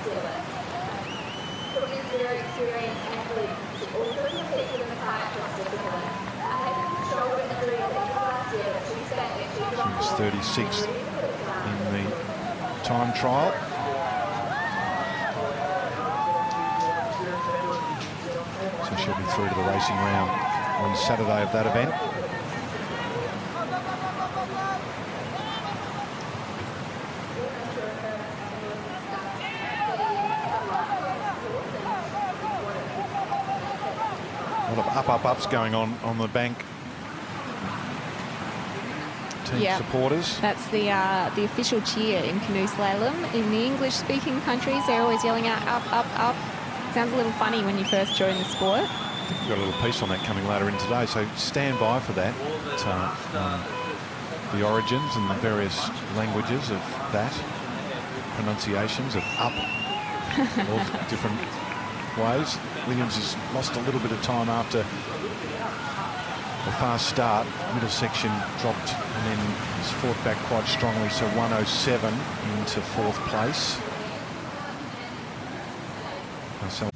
Courtney is a very experienced athlete. She also competes in the kayak discipline. Had a shoulder injury last year, but she's back next year. She was 36th in the time trial. So she'll be through to the racing round on Saturday of that event. A lot of ups going on the bank. Team supporters. That's the official cheer in canoe slalom. In the English-speaking countries, they're always yelling out up, up, up. Sounds a little funny when you first join the sport. We've got a little piece on that coming later in today, so stand by for that. The origins and the various languages of that, pronunciations of up, all different ways. Williams has lost a little bit of time after a fast start. Middle section dropped and then has fought back quite strongly, so 107 into fourth place. So